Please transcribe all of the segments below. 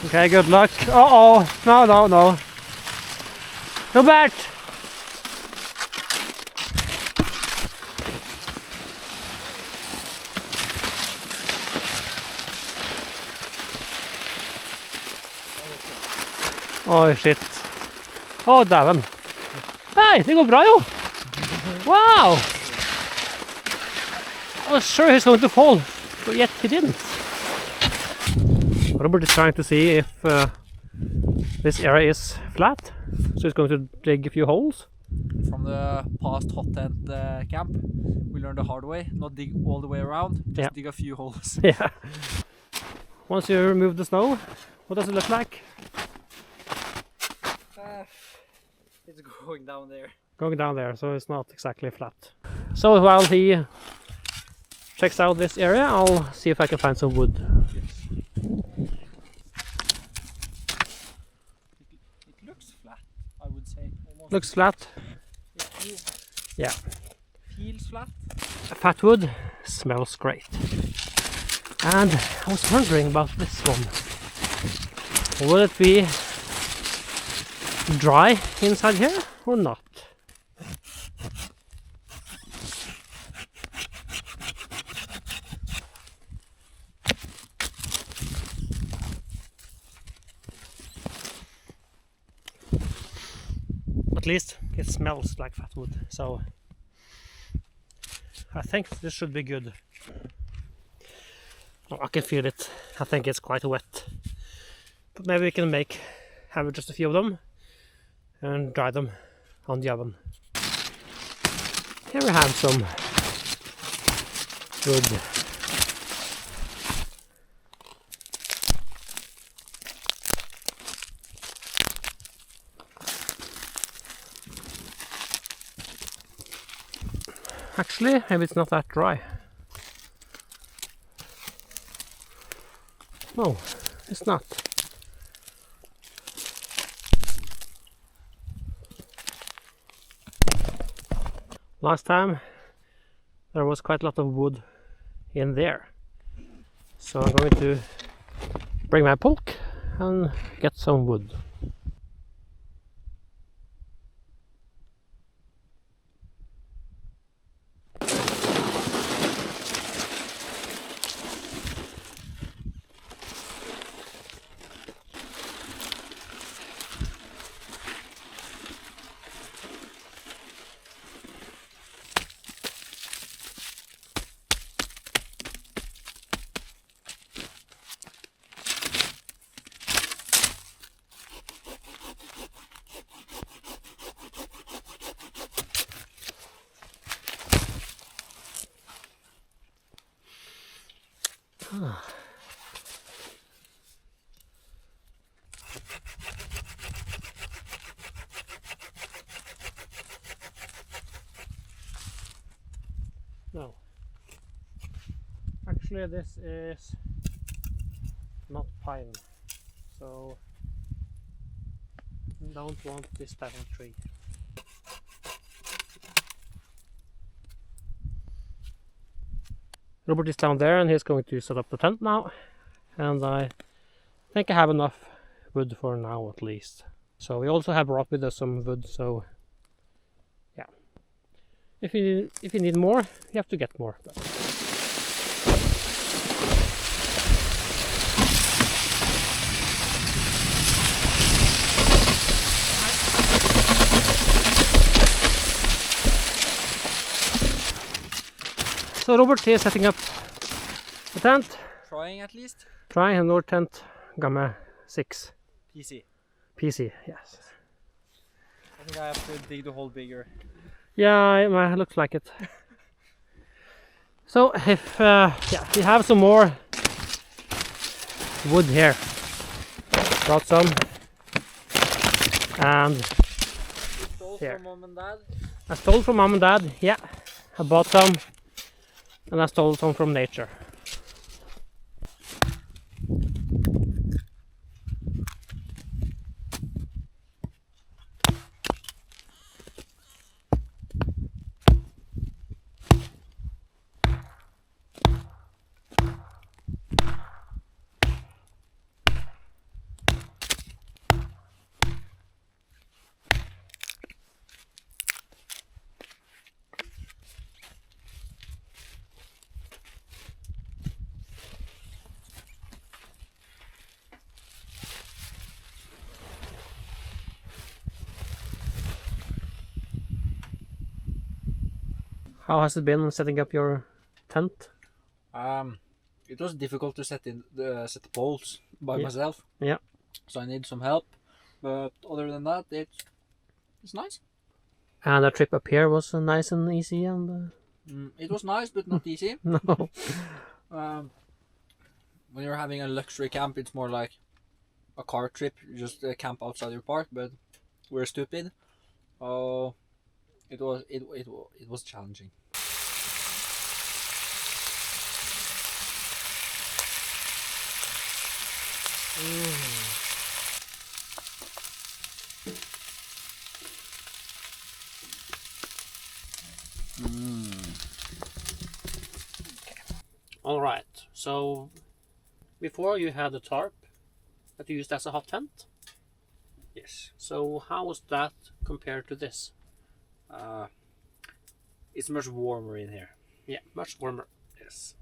Okay, good luck. Uh-oh. No. Hubert! Oj, shit. Åh, dæven. Nei, det går bra jo. Wow! I was sure he's going to fall, but yet he didn't. Robert is trying to see if this area is flat, so he's going to dig a few holes. From the past Nortent camp, we learned the hard way, not dig all the way around, just dig a few holes. Yeah. Once you remove the snow, what does it look like? It's going down there. Going down there, so it's not exactly flat. So while he checks out this area, I'll see if I can find some wood. It looks flat, I would say. Almost. Looks flat. Yeah. Feels flat. Fat wood smells great. And I was wondering about this one. Will it be dry inside here or not? At least it smells like fat wood, so I think this should be good. Oh, I can feel it. I think it's quite wet, but maybe we can have just a few of them and dry them on the oven. Here we have some wood. Actually, maybe it's not that dry. No, it's not. Last time there was quite a lot of wood in there. So I'm going to bring my pulk and get some wood. No, actually this is not pine, so I don't want this type of tree. Robert is down there and he's going to set up the tent now, and I think I have enough wood for now at least. So we also have brought with us some wood, so yeah. If you need more, you have to get more. So Robert is setting up the tent. Trying at least. Trying a Nortent Gamme 6. PC, yes. I think I have to dig the hole bigger. Yeah, it looks like it. So if we have some more wood here. Brought some. And Stole from Mom and Dad. I stole from Mom and Dad, yeah. I bought some. And I stole some from nature. How has it been setting up your tent? It was difficult to set the poles by myself. Yeah. So I need some help. But other than that, it's nice. And the trip up here was nice and easy, and it was nice, but not easy. no. When you're having a luxury camp, it's more like a car trip. You just camp outside your park, but we're stupid. Oh, it was challenging. All right. So before you had the tarp that you used as a hot tent. Yes. So how was that compared to this? It's much warmer in here. Yeah, much warmer. Yes.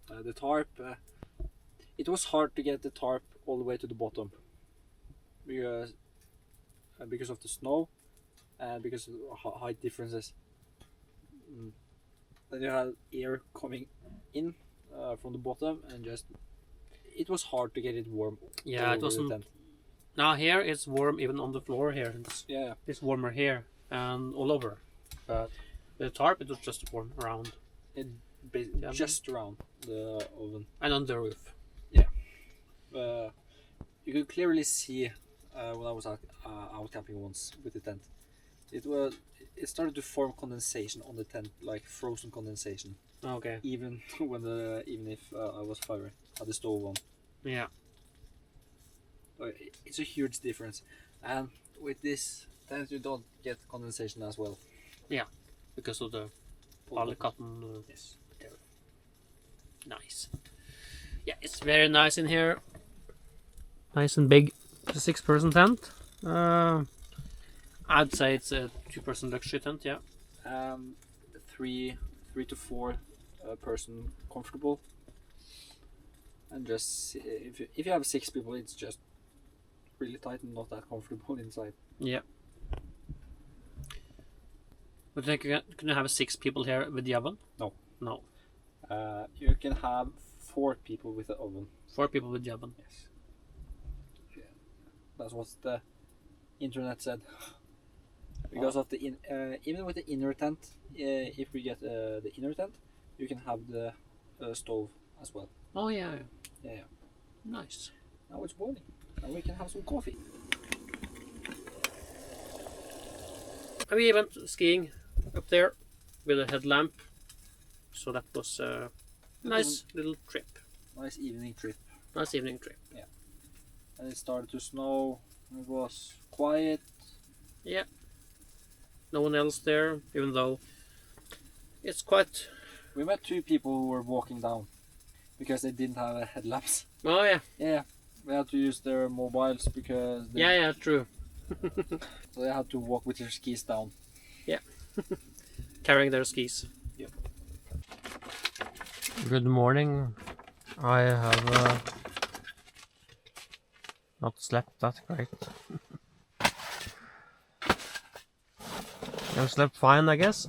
The tarp. It was hard to get the tarp all the way to the bottom because of the snow and because of height differences. Then you had air coming in from the bottom, and just it was hard to get it warm. Yeah, it wasn't. Now here it's warm even on the floor here. It's warmer here and all over. But the tarp, it was just warm around. Just around the oven and on the roof. Yeah. You could clearly see when I was out camping once with the tent. It started to form condensation on the tent, like frozen condensation. Okay. Even if I had the stove on. Yeah. It's a huge difference, and with this tent you don't get condensation as well. Yeah, because of the polycotton. Yes. Material. Nice. Yeah, it's very nice in here. Nice and big. It's a 6-person tent. I'd say it's a 2-person luxury tent. Yeah. 3 to 4 person comfortable. And just if you have 6 people, it's just really tight and not that comfortable inside. Yeah. But think can you have 6 people here with the oven? No. No. You can have 4 people with the oven. 4 people with the oven. Yes. Yeah. That's what the internet said. Because of the even with the inner tent, if we get the inner tent, you can have the stove as well. Oh yeah. Yeah. Nice. Now it's boiling. Now we can have some coffee. We went skiing up there with a headlamp, so that was a nice little trip. Nice evening trip. Nice evening trip. Yeah. And it started to snow. It was quiet. Yeah. No one else there, even though it's quite. We met 2 people who were walking down because they didn't have headlamps. Oh yeah. Yeah. They had to use their mobiles because. Yeah, true. So they had to walk with their skis down. Yeah. Carrying their skis. Yep. Good morning. I have not slept that great. I slept fine, I guess.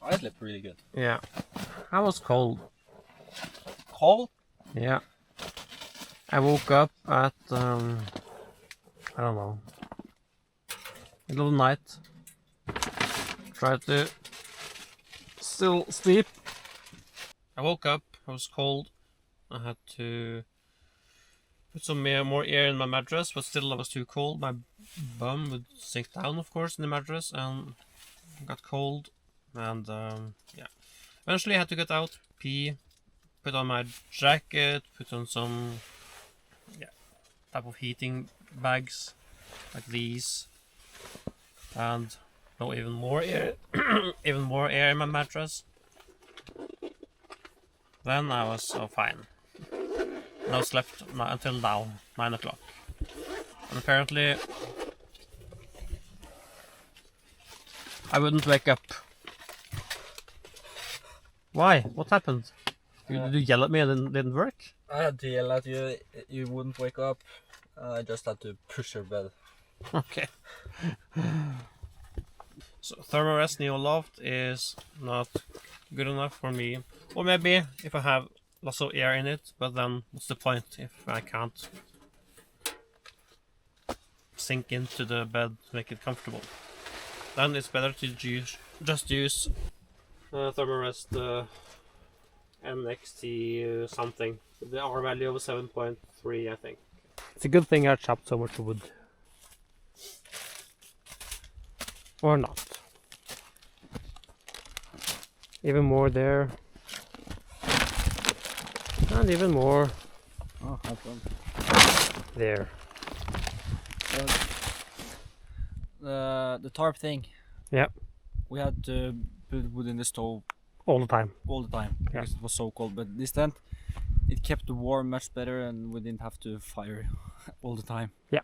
I slept really good. Yeah. I was cold. Cold? Yeah. I woke up at I don't know, middle of the night. Tried to still sleep. I woke up, I was cold. I had to put some more air in my mattress, but still I was too cold. My bum would sink down, of course, in the mattress, and got cold. And yeah, eventually I had to get out, pee, put on my jacket, put on some type of heating bags like these, and even more air, even more air in my mattress. Then I was fine. And I slept until now, 9 o'clock. And apparently I wouldn't wake up. Why? What happened? Did you yell at me and it didn't work? I had to yell at you. You wouldn't wake up. I just had to push your bed. Okay. So Thermarest Neo Loft is not good enough for me. Or maybe if I have lots of air in it, but then what's the point if I can't sink into the bed to make it comfortable? Then it's better to just use Thermarest NXT something. The R value of 7.3, I think. It's a good thing I chopped so much wood. Or not. Even more there. And even more Oh, have fun. there. The tarp thing. Yeah. We had to put wood in the stove All the time. all the time Yeah. because it was so cold. But this tent, it kept the warm much better, and we didn't have to fire all the time. Yeah.